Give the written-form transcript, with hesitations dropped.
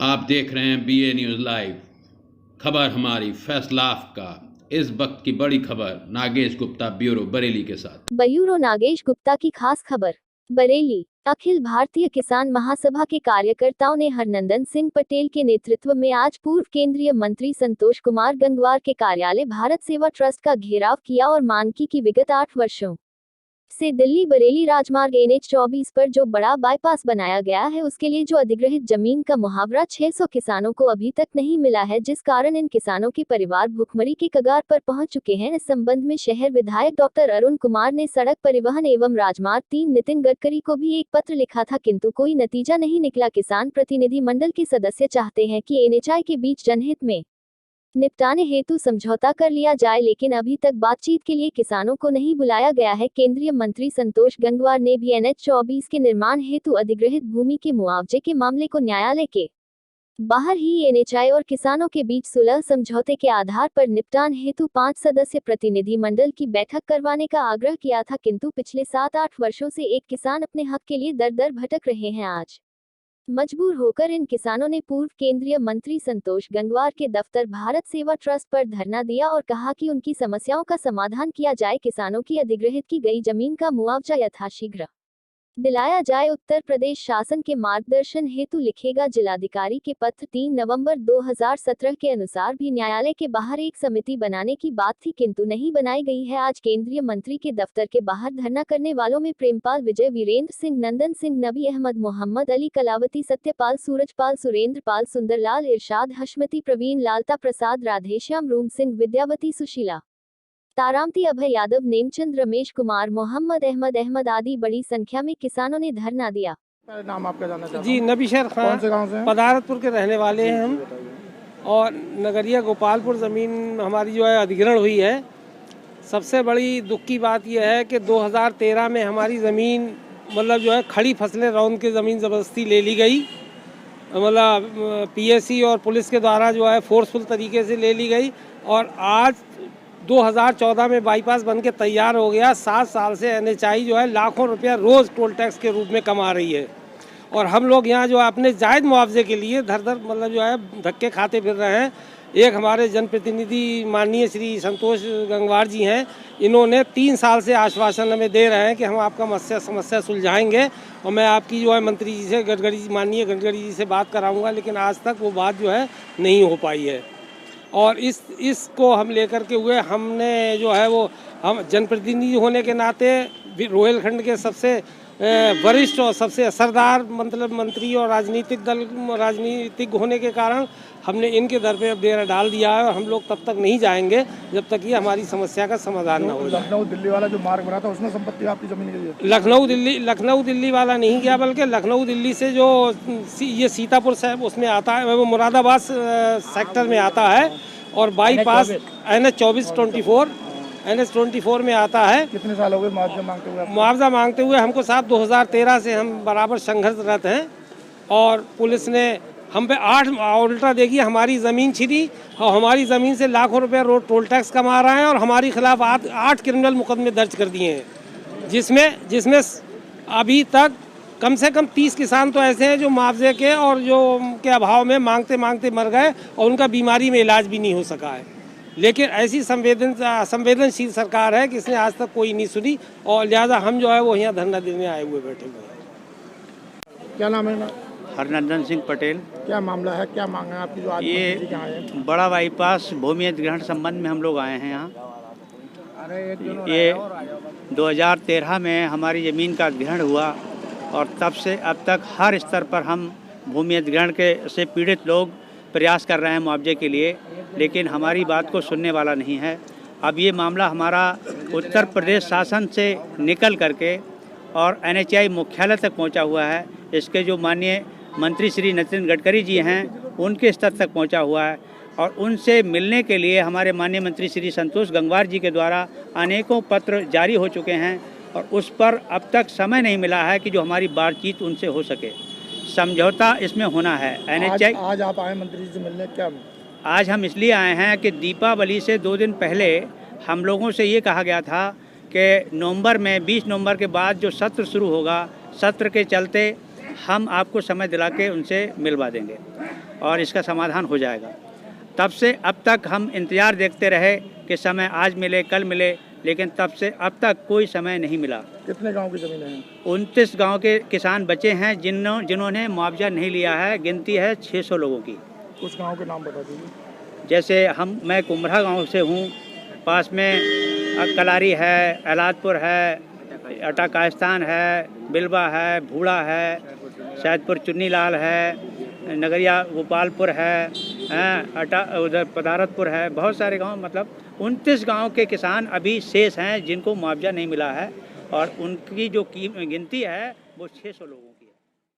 आप देख रहे हैं BA न्यूज़ लाइव। खबर हमारी, फैसला आपका। इस वक्त की बड़ी खबर नागेश गुप्ता ब्यूरो बरेली के साथ। ब्यूरो नागेश गुप्ता की खास खबर। बरेली। अखिल भारतीय किसान महासभा के कार्यकर्ताओं ने हरनंदन सिंह पटेल के नेतृत्व में आज पूर्व केंद्रीय मंत्री संतोष कुमार गंगवार के कार्यालय भारत सेवा ट्रस्ट का घेराव किया और मांग की कि विगत 8 वर्षों से दिल्ली बरेली राजमार्ग NH 24 पर जो बड़ा बाईपास बनाया गया है उसके लिए जो अधिग्रहित जमीन का मुआवजा 600 किसानों को अभी तक नहीं मिला है, जिस कारण इन किसानों के परिवार भुखमरी के कगार पर पहुंच चुके हैं। इस संबंध में शहर विधायक डॉक्टर अरुण कुमार ने सड़क परिवहन एवं राजमार्ग 3 नितिन गडकरी को भी एक पत्र लिखा था, किंतु कोई नतीजा नहीं निकला। किसान प्रतिनिधि मंडल के सदस्य चाहते हैं कि NHI के बीच जनहित में निपटाने हेतु समझौता कर लिया जाए, लेकिन अभी तक बातचीत के लिए किसानों को नहीं बुलाया गया है। केंद्रीय मंत्री संतोष गंगवार ने भी NH 24 के निर्माण हेतु अधिग्रहित भूमि के मुआवजे के मामले को न्यायालय के बाहर ही NHI और किसानों के बीच सुलह समझौते के आधार पर निपटान हेतु 5 सदस्य प्रतिनिधि मंडल की बैठक करवाने का आग्रह किया था, किंतु पिछले 7-8 वर्षों से एक किसान अपने हक के लिए दर दर भटक रहे हैं। आज मजबूर होकर इन किसानों ने पूर्व केंद्रीय मंत्री संतोष गंगवार के दफ्तर भारत सेवा ट्रस्ट पर धरना दिया और कहा कि उनकी समस्याओं का समाधान किया जाए, किसानों की अधिग्रहित की गई जमीन का मुआवजा यथाशीघ्र दिलाया जाए। उत्तर प्रदेश शासन के मार्गदर्शन हेतु लिखेगा जिलाधिकारी के पत्र। 3 नवंबर 2017 के अनुसार भी न्यायालय के बाहर एक समिति बनाने की बात थी, किंतु नहीं बनाई गई है। आज केंद्रीय मंत्री के दफ्तर के बाहर धरना करने वालों में प्रेमपाल, विजय, वीरेंद्र सिंह, नंदन सिंह, नबी अहमद, मोहम्मद अली, कलावती, सत्यपाल, सूरजपाल, सुरेंद्र पाल, सुंदरलाल, इरशाद, हशमती, प्रवीण, लालता प्रसाद, राधेश्याम, रूम सिंह, विद्यावती, सुशीला, तारामती, अभय यादव, नेमचंद, रमेश कुमार, मोहम्मद अहमद आदि बड़ी संख्या में किसानों ने धरना दिया। नाम आपका जानना चाहता हूं? जी, नबी शेर खान। कौन से गांव से हैं? पदारतपुर के रहने वाले हैं हम। और नगरिया गोपालपुर ज़मीन हमारी जो है अधिग्रहण हुई है। सबसे बड़ी दुख की बात यह है कि 2013 में हमारी ज़मीन मतलब जो है खड़ी फसलें रौंद के ज़मीन ज़बरदस्ती ले ली गई, मतलब PSC और पुलिस के द्वारा जो है फोर्सफुल तरीके से ले ली गई। और आज 2014 में बाईपास बन के तैयार हो गया। 7 साल से NHI जो है लाखों रुपया रोज़ टोल टैक्स के रूप में कमा रही है, और हम लोग यहाँ जो अपने जायज़ मुआवजे के लिए धर धर मतलब जो है धक्के खाते फिर रहे हैं। एक हमारे जनप्रतिनिधि माननीय श्री संतोष गंगवार जी हैं, इन्होंने 3 साल से आश्वासन हमें दे रहे हैं कि हम आपका समस्या सुलझाएंगे, और मैं आपकी जो है मंत्री जी से माननीय गडकरी जी से बात कराऊँगा, लेकिन आज तक वो बात जो है नहीं हो पाई है। और इसको हम लेकर के हुए हमने जो है वो हम जनप्रतिनिधि होने के नाते रोहिलखंड के सबसे वरिष्ठ और सबसे असरदार मतलब मंत्री और राजनीतिक होने के कारण हमने इनके दर पे अब डेरा डाल दिया है, और हम लोग तब तक नहीं जाएंगे जब तक ये हमारी समस्या का समाधान ना हो जाए। लखनऊ दिल्ली वाला जो मार्ग बना था उसमें संपत्ति आपकी जमीन के लिए? लखनऊ दिल्ली वाला नहीं गया, बल्कि लखनऊ दिल्ली से जो ये सीतापुर साहब उसमें आता है, वो मुरादाबाद सेक्टर में आता है, और बाईपास NH 24 में आता है। कितने साल हो गए मुआवजा मांगते हुए? मुआवजा मांगते हुए हमको साहब 2013 से हम बराबर संघर्षरत हैं, और पुलिस ने हम पे 8 उल्टा देखिए हमारी ज़मीन छीनी, और हमारी ज़मीन से लाखों रुपए रोड टोल टैक्स कमा रहे हैं, और हमारी खिलाफ 8 क्रिमिनल मुकदमे दर्ज कर दिए हैं, जिसमें अभी तक कम से कम 30 किसान तो ऐसे हैं जो मुआवजे के और जो के अभाव में मांगते मांगते मर गए, और उनका बीमारी में इलाज भी नहीं हो सका है। लेकिन ऐसी संवेदनशील सरकार है कि इसने आज तक कोई नहीं सुनी, और लिहाजा हम जो है वो यहाँ धरना देने आए हुए बैठे हुए हैं। क्या नाम है? हरनंदन सिंह पटेल। क्या मामला है, क्या मांग है आपकी जो आज मंत्री के यहाँ है? बड़ा बाईपास भूमि अधिग्रहण संबंध में हम लोग आए हैं यहाँ। ये 2013 में हमारी ज़मीन का अधिग्रहण हुआ, और तब से अब तक हर स्तर पर हम भूमि अधिग्रहण से पीड़ित लोग प्रयास कर रहे हैं मुआवजे के लिए, लेकिन हमारी बात को सुनने वाला नहीं है। अब ये मामला हमारा उत्तर प्रदेश शासन से निकल करके और NHI मुख्यालय तक पहुंचा हुआ है। इसके जो माननीय मंत्री श्री नितिन गडकरी जी हैं उनके स्तर तक पहुंचा हुआ है, और उनसे मिलने के लिए हमारे माननीय मंत्री श्री संतोष गंगवार जी के द्वारा अनेकों पत्र जारी हो चुके हैं, और उस पर अब तक समय नहीं मिला है कि जो हमारी बातचीत उनसे हो सके। समझौता इसमें होना है। NHI आज आप आए मंत्री जी से मिलने? क्या आज हम इसलिए आए हैं कि दीपावली से 2 दिन पहले हम लोगों से ये कहा गया था कि नवंबर में 20 नवंबर के बाद जो सत्र शुरू होगा, सत्र के चलते हम आपको समय दिला के उनसे मिलवा देंगे। और इसका समाधान हो जाएगा। तब से अब तक हम इंतज़ार देखते रहे कि समय आज मिले कल मिले, लेकिन तब से अब तक कोई समय नहीं मिला। कितने गांव की ज़मीनें हैं? 29 गांव के किसान बचे हैं जिन्होंने मुआवजा नहीं लिया है। गिनती है 600 लोगों की। कुछ गाँव के नाम बता दीजिए। जैसे मैं कुम्भरा गांव से हूं, पास में कलारी है, एलादपुर है, अटाकास्तान है, बिलवा है, भूड़ा है, सैदपुर चुन्नीलाल है, नगरिया गोपालपुर है, उधर पदारतपुर है। बहुत सारे गांव, मतलब 29 गांव के किसान अभी शेष हैं जिनको मुआवजा नहीं मिला है, और उनकी जो गिनती है वो 600 लोगों